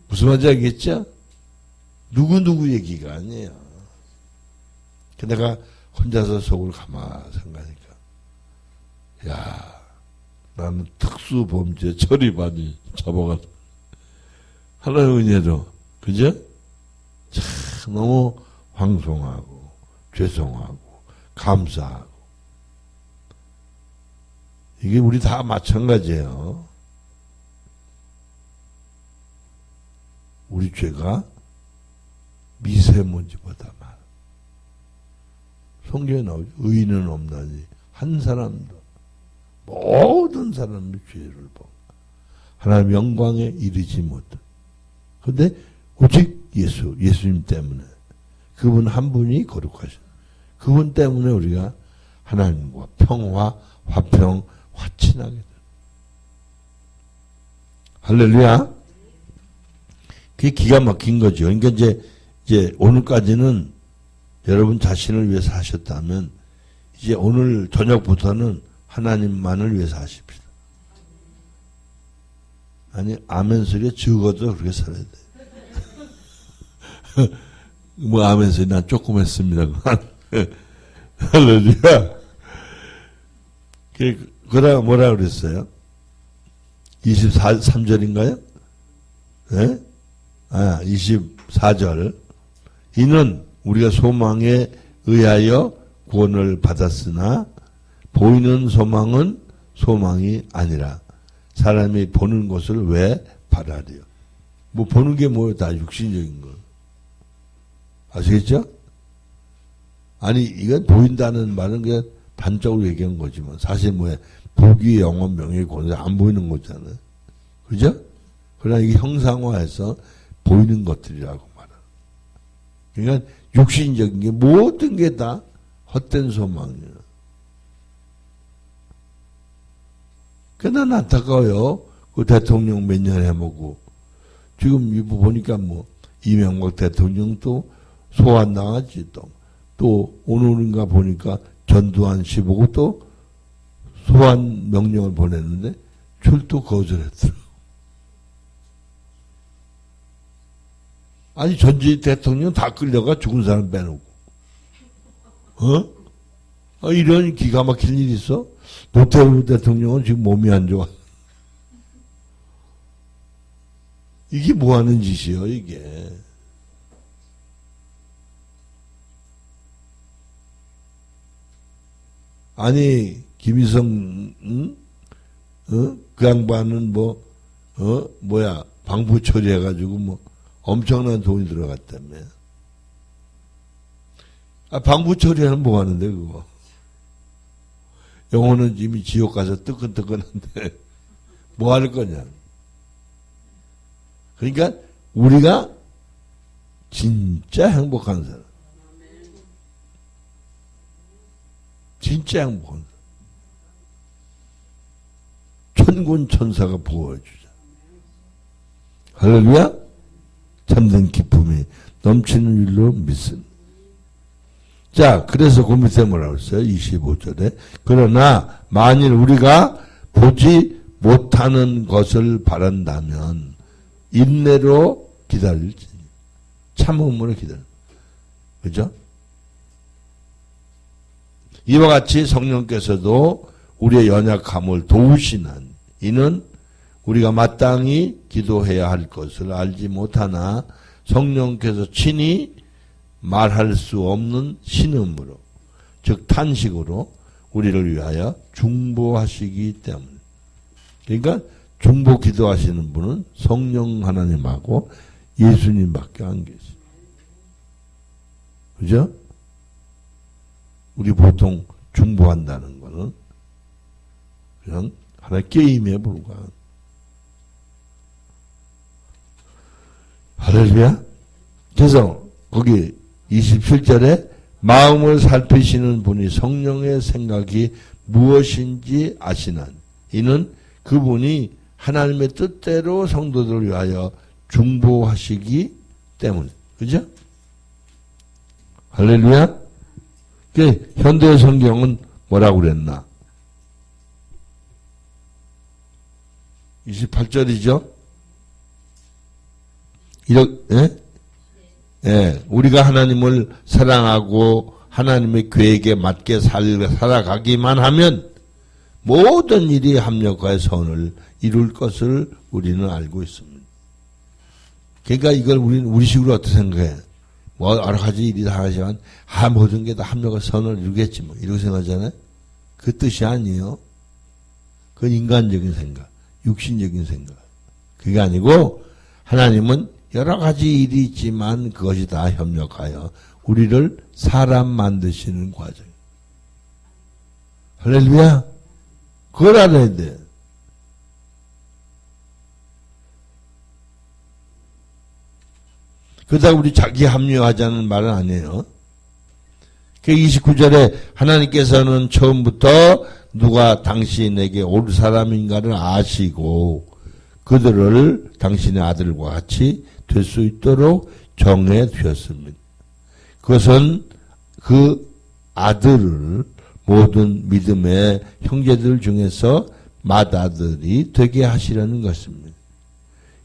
무슨 말인지 알겠죠? 누구 얘기가 아니에요. 내가 혼자서 속을 가만 생각하니까 야, 나는 특수범죄 처리 많이 잡아가서 하나의 은혜로 그죠? 참 너무 황송하고 죄송하고 감사하고 이게 우리 다 마찬가지예요. 우리 죄가 미세먼지보다 많아. 성경에 나오죠. 의인은 없나니 한 사람도 모든 사람의 죄를 보고 하나님 영광에 이르지 못해. 그런데 오직 예수님 때문에 그분 한 분이 거룩하신 그분 때문에 우리가 하나님과 평화, 화평, 화친하게 돼. 할렐루야. 그게 기가 막힌 거죠. 그러니까 이제 오늘까지는 여러분 자신을 위해서 하셨다면 이제 오늘 저녁부터는 하나님만을 위해서 하십시다. 아니 아멘 소리가 적어도 그렇게 살아야 돼. 뭐 아멘 소리 난 조금 했습니다. 할렐루야. 그러다가 뭐라 그랬어요? 23절인가요? 네? 24절. 이는 우리가 소망에 의하여 구원을 받았으나 보이는 소망은 소망이 아니라 사람이 보는 것을 왜 바라리요? 뭐 보는 게 뭐예요? 다 육신적인 거. 아시겠죠? 아니 이건 보인다는 말은 그냥 단적으로 얘기한 거지만 사실 뭐야? 부귀, 영원, 명예, 권세 안 보이는 거잖아요. 그죠? 그러나 이게 형상화해서 보이는 것들이라고 말하는. 그러니까 육신적인 게 모든 게 다 헛된 소망이에요. 그난 안타까워요. 그 대통령 몇 년 해먹고 지금 이거 보니까 뭐 이명박 대통령도 소환 당하지 또 오늘인가 보니까 전두환 씨 보고 또 소환 명령을 보냈는데 출두 거절했더라고. 아니 전직 대통령 다 끌려가 죽은 사람 빼놓고 이런 기가 막힐 일이 있어? 노태우 대통령은 지금 몸이 안 좋아. 이게 뭐 하는 짓이요, 이게. 아니, 김희성, 응? 그 양반은 방부 처리해가지고 엄청난 돈이 들어갔다며. 방부 처리하는 뭐 하는데, 그거. 영혼은 이미 지옥 가서 뜨끈뜨끈한데, 뭐 할 거냐. 그러니까, 우리가 진짜 행복한 사람. 진짜 행복한 사람. 천군 천사가 보호해주자. 할렐루야? 참된 기쁨이 넘치는 일로 믿습니다. 자, 그래서 그 밑에 뭐라고 했어요? 25절에. 그러나 만일 우리가 보지 못하는 것을 바란다면 인내로 기다릴지. 참음으로 기다려. 그죠? 이와 같이 성령께서도 우리의 연약함을 도우시는 이는 우리가 마땅히 기도해야 할 것을 알지 못하나 성령께서 친히 말할 수 없는 신음으로 즉 탄식으로 우리를 위하여 중보하시기 때문에. 그러니까 중보 기도하시는 분은 성령 하나님하고 예수님밖에 안 계세요. 그죠? 우리 보통 중보한다는 거는 그냥 하나의 게임에 불과한. 할렐루야. 그래서 거기 27절에 마음을 살피시는 분이 성령의 생각이 무엇인지 아시나니 이는 그분이 하나님의 뜻대로 성도들을 위하여 중보하시기 때문에. 그죠? 할렐루야. 현대 성경은 뭐라고 그랬나? 28절이죠? 우리가 하나님을 사랑하고 하나님의 계획에 맞게 살아가기만 하면 모든 일이 합력하여 선을 이룰 것을 우리는 알고 있습니다. 그러니까 이걸 우리 식으로 어떻게 생각해? 여러 가지 일이 다 하지만, 모든 게 다 합력과 선을 이루겠지, 이렇게 생각하잖아요? 그 뜻이 아니에요. 그건 인간적인 생각, 육신적인 생각. 그게 아니고, 하나님은 여러 가지 일이 있지만 그것이 다 협력하여 우리를 사람 만드시는 과정. 할렐루야. 그걸 알아야 돼. 그러다 우리 자기 합리화하자는 말은 아니에요. 그 29절에 하나님께서는 처음부터 누가 당신에게 올 사람인가를 아시고 그들을 당신의 아들과 같이 될 수 있도록 정해 두셨습니다. 그것은 그 아들을 모든 믿음의 형제들 중에서 맏아들이 되게 하시려는 것입니다.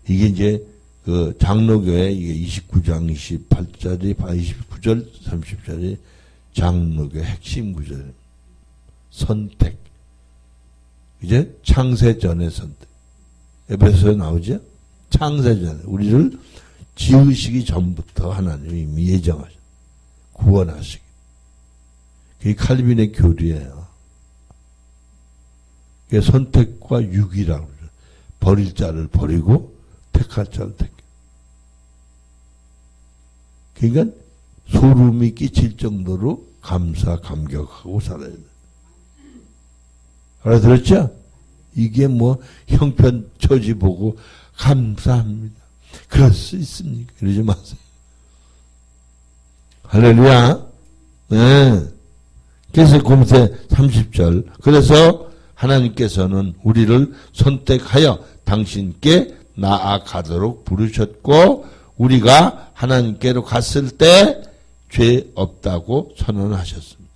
이게 이제 그 장로교의 이게 29장 28절이 29절 30절이 장로교 핵심 구절입니다. 선택. 이제 창세전의 선택. 에베소에 나오죠? 창세전에 우리를 지으시기 전부터 하나님이 이미 예정하셨. 구원하시기. 그게 칼빈의 교리예요. 그게 선택과 유기라고 그러죠. 버릴 자를 버리고 택할 자를 택. 그러니까 소름이 끼칠 정도로 감사감격하고 살아야 돼. 알아들었죠? 이게 형편 처지 보고 감사합니다. 그럴 수 있습니까? 그러지 마세요. 할렐루야. 네. 그래서 그 밑에 30절. 그래서 하나님께서는 우리를 선택하여 당신께 나아가도록 부르셨고 우리가 하나님께로 갔을 때 죄 없다고 선언하셨습니다.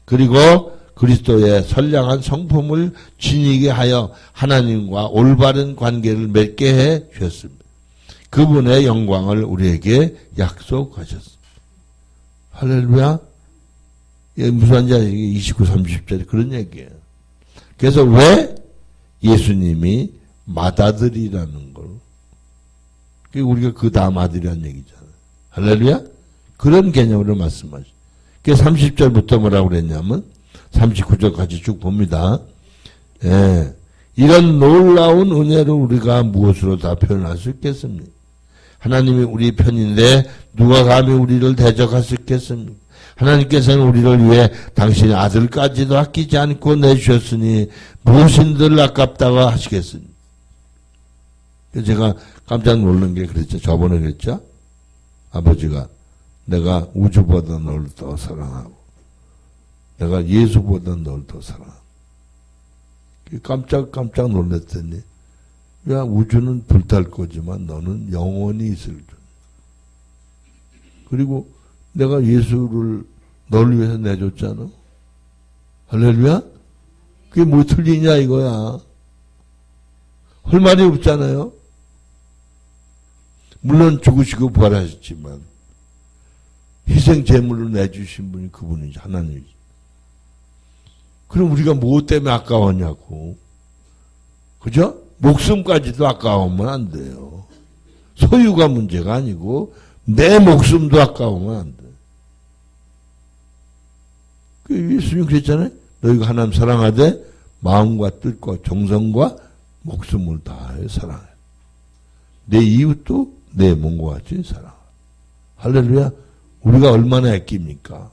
그리고 그리스도의 선량한 성품을 지니게 하여 하나님과 올바른 관계를 맺게 해 주셨습니다. 그분의 영광을 우리에게 약속하셨습니다. 할렐루야. 무슨 말인지 29, 30절에 그런 얘기예요. 그래서 왜 예수님이 맏아들이라는 걸 우리가 그 다음 아들이란 얘기잖아요. 할렐루야? 그런 개념으로 말씀하죠. 그래서 30절부터 뭐라고 그랬냐면 39절까지 쭉 봅니다. 예. 이런 놀라운 은혜를 우리가 무엇으로 다 표현할 수 있겠습니까? 하나님이 우리 편인데 누가 감히 우리를 대적할 수 있겠습니까? 하나님께서는 우리를 위해 당신의 아들까지도 아끼지 않고 내주셨으니 무엇인들 아깝다고 하시겠습니까? 제가 깜짝 놀란 게 그랬죠. 저번에 그랬죠. 아버지가 내가 우주보다 널 더 사랑하고 내가 예수보다 널 더 사랑하고 깜짝 놀랐더니 야 우주는 불탈 거지만 너는 영원히 있을 줄. 그리고 내가 예수를 널 위해서 내줬잖아. 할렐루야? 그게 뭐 틀리냐 이거야. 할 말이 없잖아요. 물론 죽으시고 부활하셨지만 희생 제물로 내주신 분이 그분이지 하나님이지. 그럼 우리가 뭐 때문에 아까웠냐고. 그죠? 목숨까지도 아까우면 안 돼요. 소유가 문제가 아니고 내 목숨도 아까우면 안 돼. 예수님 그랬잖아요. 너희가 하나님 사랑하되 마음과 뜻과 정성과 목숨을 다하여 사랑해. 내 이웃도 내 몸과 같이 사랑해. 할렐루야. 우리가 얼마나 아낍니까?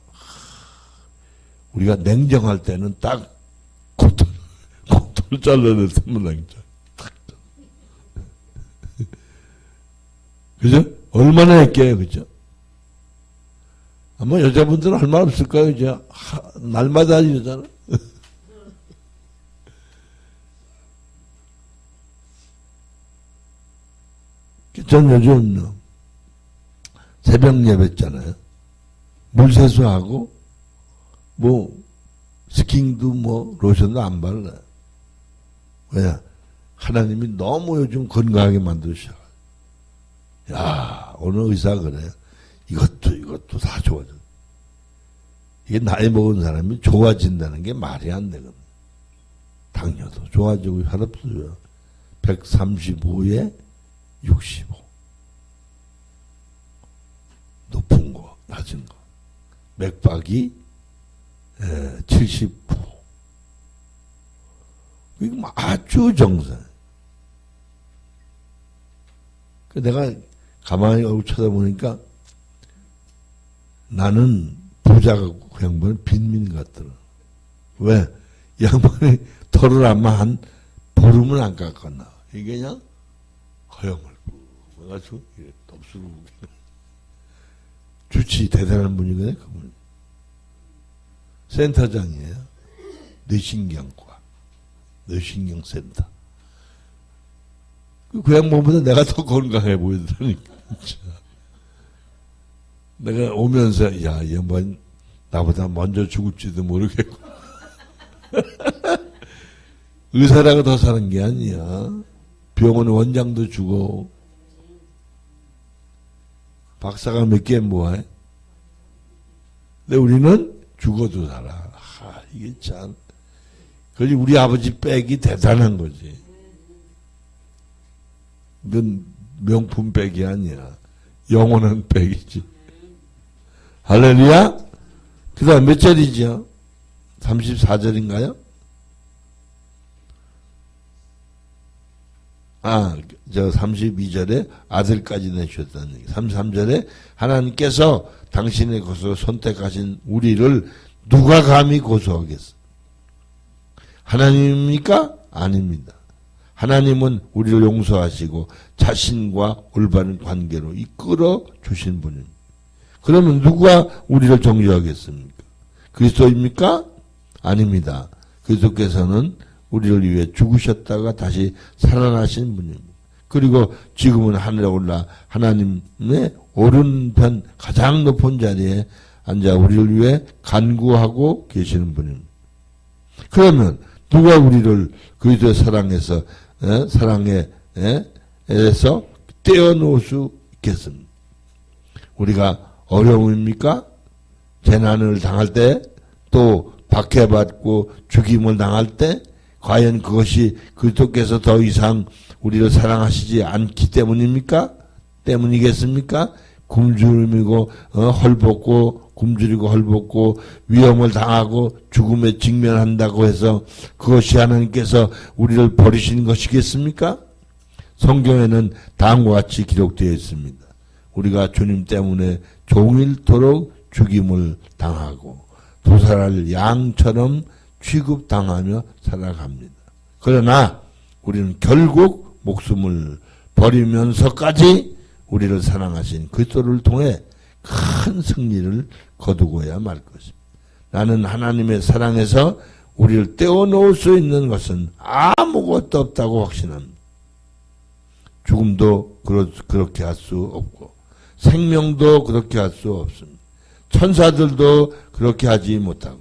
우리가 냉정할 때는 딱 콧을 잘라냈으면 냉정. 그죠? 얼마나 아껴요, 그죠? 아마 여자분들은 할 말 없을까요, 이제? 날마다 이러잖아. 전 요즘 새벽 예배잖아요. 물세수하고 뭐 스킨도 뭐 로션도 안 발라요. 왜냐? 하나님이 너무 요즘 건강하게 만드셔. 야, 오늘 의사가 그래요. 이것도 다 좋아져. 이게 나이 먹은 사람이 좋아진다는 게 말이 안 되거든. 당뇨도 좋아지고 혈압도 135에 65. 높은 거, 낮은 거. 맥박이 79. 이거 아주 정상. 내가 가만히 얼굴 쳐다보니까 나는 부자가 그 양반은 빈민 같더라. 왜? 이 양반이 털을 아마 한 보름은 안 깎았나. 이게 그냥 허영을 해가지고 덥수고 주치 대단한 분이거든요. 그분. 센터장이에요. 뇌신경과 뇌신경센터. 그 양반보다 내가 더 건강해 보이더라니까. 내가 오면서 야, 이 양반 나보다 먼저 죽을지도 모르겠고. 의사라고 더 사는 게 아니야. 병원 원장도 죽어. 박사가 몇 개 뭐해? 근데 우리는 죽어도 살아. 이게 참. 그지 우리 아버지 백이 대단한 거지. 이건 명품 백이 아니야. 영원한 백이지. 할렐루야? 그 다음 몇 절이죠? 34절인가요? 저 32절에 아들까지 내주셨다는 얘기. 33절에 하나님께서 당신의 것으로 선택하신 우리를 누가 감히 고소하겠어? 하나님입니까? 아닙니다. 하나님은 우리를 용서하시고 자신과 올바른 관계로 이끌어 주신 분입니다. 그러면 누가 우리를 정죄하겠습니까? 그리스도입니까? 아닙니다. 그리스도께서는 우리를 위해 죽으셨다가 다시 살아나신 분입니다. 그리고 지금은 하늘에 올라 하나님의 오른편 가장 높은 자리에 앉아 우리를 위해 간구하고 계시는 분입니다. 그러면 누가 우리를 그리스도의 사랑에서 떼어놓을 수 있겠습니까? 우리가 어려움입니까? 재난을 당할 때, 또 박해받고 죽임을 당할 때, 과연 그것이 그리스도께서 더 이상 우리를 사랑하시지 않기 때문입니까? 때문이겠습니까? 굶주림이고 헐벗고 굶주리고 헐벗고 위험을 당하고 죽음에 직면한다고 해서 그것이 하나님께서 우리를 버리신 것이겠습니까? 성경에는 다음과 같이 기록되어 있습니다. 우리가 주님 때문에 종일토록 죽임을 당하고 도살할 양처럼 취급당하며 살아갑니다. 그러나 우리는 결국 목숨을 버리면서까지 우리를 사랑하신 그리스도를 통해 큰 승리를 거두고야 말 것입니다. 나는 하나님의 사랑에서 우리를 떼어놓을 수 있는 것은 아무것도 없다고 확신합니다. 죽음도 그렇게 할 수 없고 생명도 그렇게 할 수 없습니다. 천사들도 그렇게 하지 못하고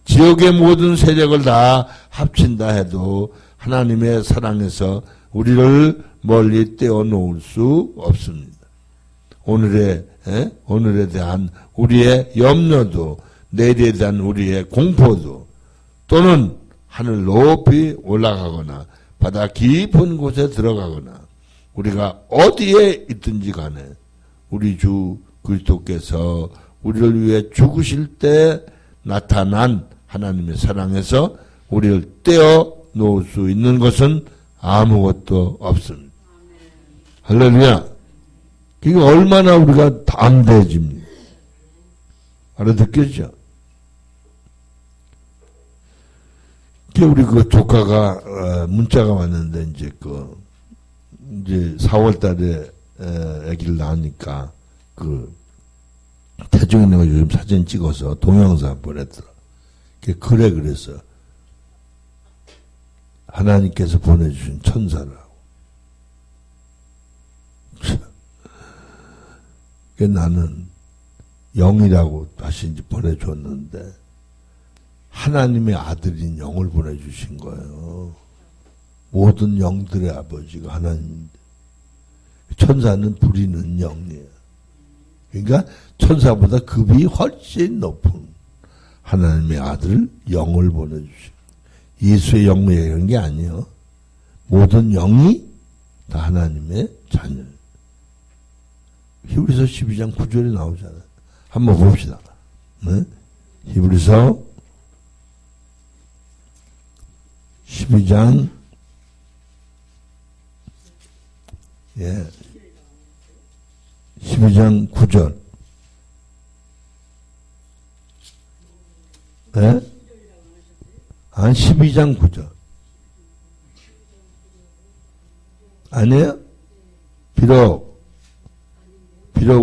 지옥의 모든 세력을 다 합친다 해도 하나님의 사랑에서 우리를 멀리 떼어놓을 수 없습니다. 오늘에 대한 우리의 염려도 내일에 대한 우리의 공포도 또는 하늘 높이 올라가거나 바다 깊은 곳에 들어가거나 우리가 어디에 있든지 간에 우리 주 그리스도께서 우리를 위해 죽으실 때 나타난 하나님의 사랑에서 우리를 떼어 놓을 수 있는 것은 아무것도 없습니다. 할렐루야. 이게 얼마나 우리가 담대해집니까? 알아듣겠죠? 우리 그 조카가 문자가 왔는데 이제 4월 달에 아기를 낳으니까 태중에 내가 요즘 사진 찍어서 동영상 보냈더라. 그래 그래서 하나님께서 보내주신 천사라고. 나는 영이라고 다시 이제 보내줬는데 하나님의 아들인 영을 보내주신 거예요. 모든 영들의 아버지가 하나님인데 천사는 부리는 영이에요. 그러니까 천사보다 급이 훨씬 높은 하나님의 아들 영을 보내주신 예수의 영을 얘기한 게 아니에요. 모든 영이 다 하나님의 자녀예요. 히브리서 12장 9절에 나오잖아요. 한번 봅시다. 네? 히브리서 12장 12장 9절. 네? 12장 9절. 아니에요? 비록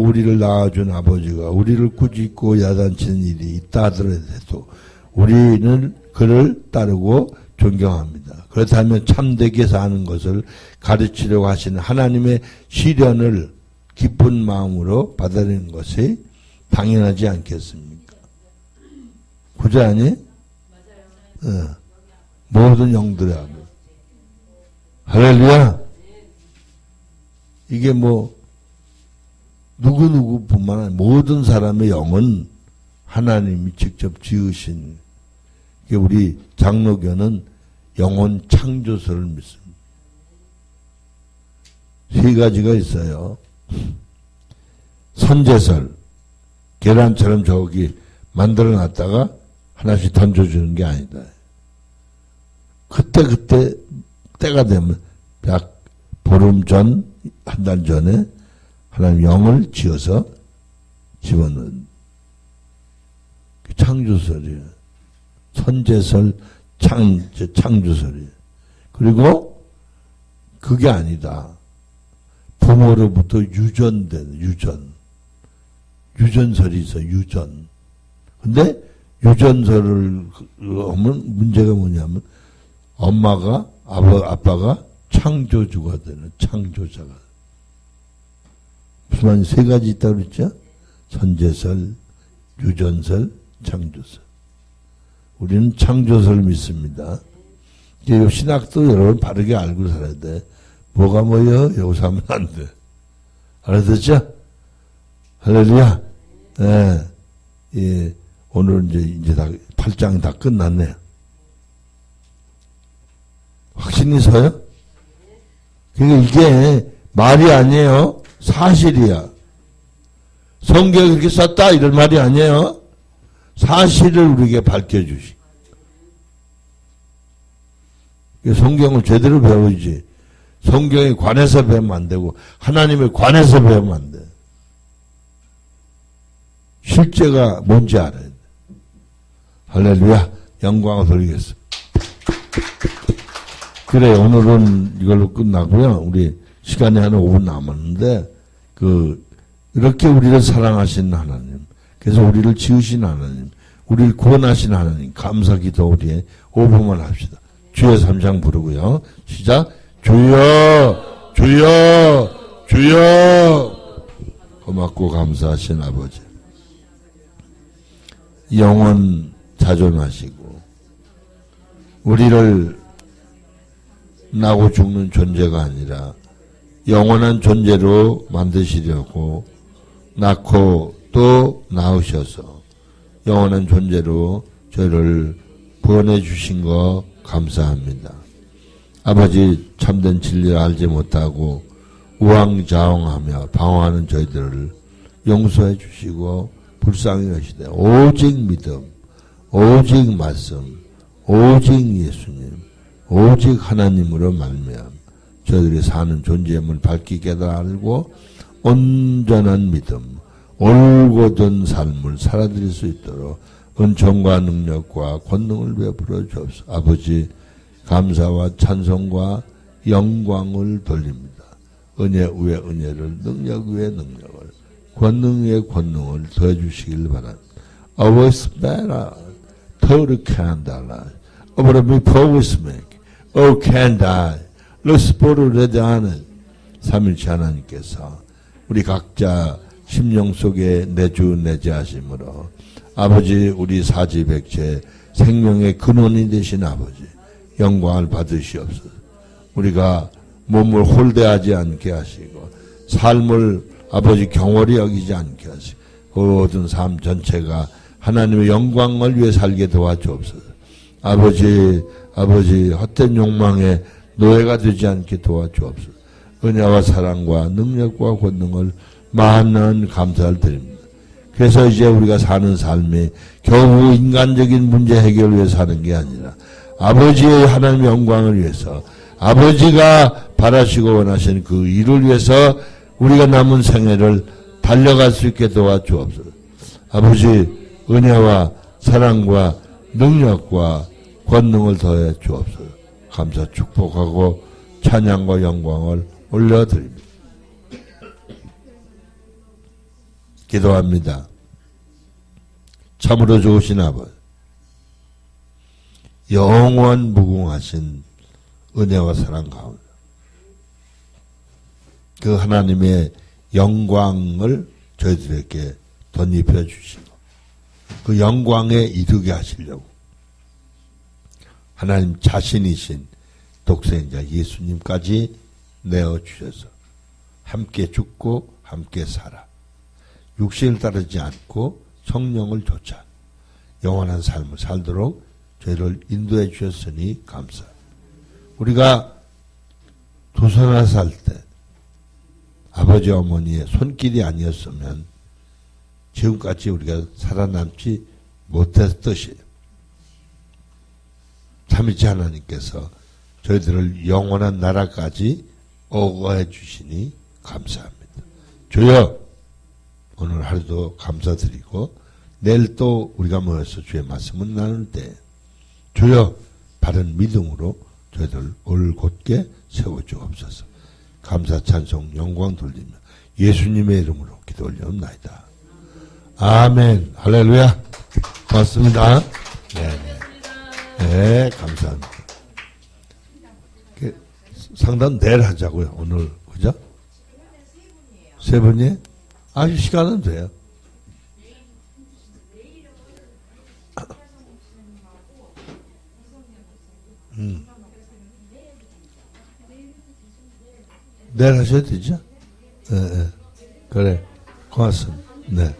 우리를 낳아준 아버지가 우리를 꾸짖고 야단치는 일이 있다 하더라도 우리는 그를 따르고 존경합니다. 그렇다면 참되게 사는 것을 가르치려고 하시는 하나님의 시련을 기쁜 마음으로 받아들이는 것이 당연하지 않겠습니까? 그죠 아니? 모든 영들의 아버지. 할렐루야. 이게 누구뿐만 아니라 모든 사람의 영은 하나님이 직접 지으신, 우리 장로교는 영혼 창조설을 믿습니다. 세 가지가 있어요. 선제설, 계란처럼 저기 만들어 놨다가 하나씩 던져주는 게 아니다. 그때 때가 되면 약 보름 전, 한 달 전에 하나님 영을 지어서 집어넣은 창조설이에요. 선제설, 창조설이에요. 그리고 그게 아니다. 부모로부터 유전된 유전설이 있어. 유전. 근데 유전설을 하면 문제가 뭐냐면 엄마가 아빠가 창조주가 되는, 창조자가. 무슨 말이 세 가지 있다고 그랬죠? 선제설, 유전설, 창조설. 우리는 창조설 믿습니다. 이제 신학도 여러분 바르게 알고 살아야 돼. 뭐가 뭐여? 여기서 하면 안 돼. 알아듣죠? 할렐루야. 네. 예. 오늘 이제 다 8장이 다 끝났네요. 확신이 서요? 그러니까 이게 말이 아니에요. 사실이야. 성경에 그렇게 썼다 이런 말이 아니에요. 사실을 우리에게 밝혀주시. 성경을 제대로 배우지. 성경에 관해서 배우면 안 되고 하나님에 관해서 배우면 안 돼. 실제가 뭔지 알아야 돼. 할렐루야. 영광을 돌리겠습니다. 그래, 오늘은 이걸로 끝나고요. 우리 시간이 한 5분 남았는데 이렇게 우리를 사랑하신 하나님, 그래서 우리를 지으신 하나님, 우리를 구원하신 하나님, 감사 기도 우리의 5분만 합시다. 주여 3장 부르고요. 시작. 주여, 주여, 주여. 고맙고 감사하신 아버지. 영원 자존하시고 우리를 나고 죽는 존재가 아니라 영원한 존재로 만드시려고 낳고 또 낳으셔서 영원한 존재로 저희를 구원해 주신 거 감사합니다. 아버지, 참된 진리를 알지 못하고 우왕좌왕하며 방황하는 저희들을 용서해 주시고 불쌍히 여시되 오직 믿음, 오직 말씀, 오직 예수님, 오직 하나님으로 말미암아 저희들이 사는 존재임을 밝히 깨달아 알고 온전한 믿음, 올곧은 삶을 살아드릴 수 있도록 은총과 능력과 권능을 베풀어 주옵소서. 아버지, 감사와 찬송과 영광을 돌립니다. 은혜 위에 은혜를, 능력 위에 능력을, 권능 위에 권능을 더해주시길 바랍니다. Always better, total candle, over me progress make, oh can die, 르스포를 레드하는 삼일체 하나님께서 우리 각자 심령 속에 내주 내재하심으로 아버지, 우리 사지백체 생명의 근원이 되신 아버지 영광을 받으시옵소서. 우리가 몸을 홀대하지 않게 하시고 삶을 아버지 경홀히 여기지 않게 하시고 모든 삶 전체가 하나님의 영광을 위해 살게 도와주옵소서. 아버지 헛된 욕망에 노예가 되지 않게 도와주옵소서. 은혜와 사랑과 능력과 권능을 만난 감사를 드립니다. 그래서 이제 우리가 사는 삶이 겨우 인간적인 문제 해결을 위해 사는 게 아니라 아버지의 하나님의 영광을 위해서 아버지가 바라시고 원하시는 그 일을 위해서 우리가 남은 생애를 달려갈 수 있게 도와주옵소서. 아버지, 은혜와 사랑과 능력과 권능을 더해 주옵소서. 감사 축복하고 찬양과 영광을 올려드립니다. 기도합니다. 참으로 좋으신 아버지, 영원 무궁하신 은혜와 사랑 가운데 그 하나님의 영광을 저희들에게 덧입혀 주시고 그 영광에 이르게 하시려고 하나님 자신이신 독생자 예수님까지 내어주셔서 함께 죽고 함께 살아 육신을 따르지 않고 성령을 좇아 영원한 삶을 살도록 저희를 인도해 주셨으니 감사합니다. 우리가 도선에 살 때 아버지 어머니의 손길이 아니었으면 지금까지 우리가 살아남지 못했듯이 삼위체 하나님께서 저희들을 영원한 나라까지 오거해 주시니 감사합니다. 주여, 오늘 하루도 감사드리고 내일 또 우리가 모여서 주의 말씀을 나눌 때 주여 바른 믿음으로 저희들 올곧게 세워주옵소서. 감사 찬송 영광 돌리며 예수님의 이름으로 기도 올려옵나이다. 아멘. 할렐루야. 고맙습니다. 네, 감사합니다. 상담 내일 하자고요. 오늘 그죠? 세 분이에요? 아주 시간은 돼요. 내일 하셔도 되죠? 네, 네. 그래. 고맙습니다. 네.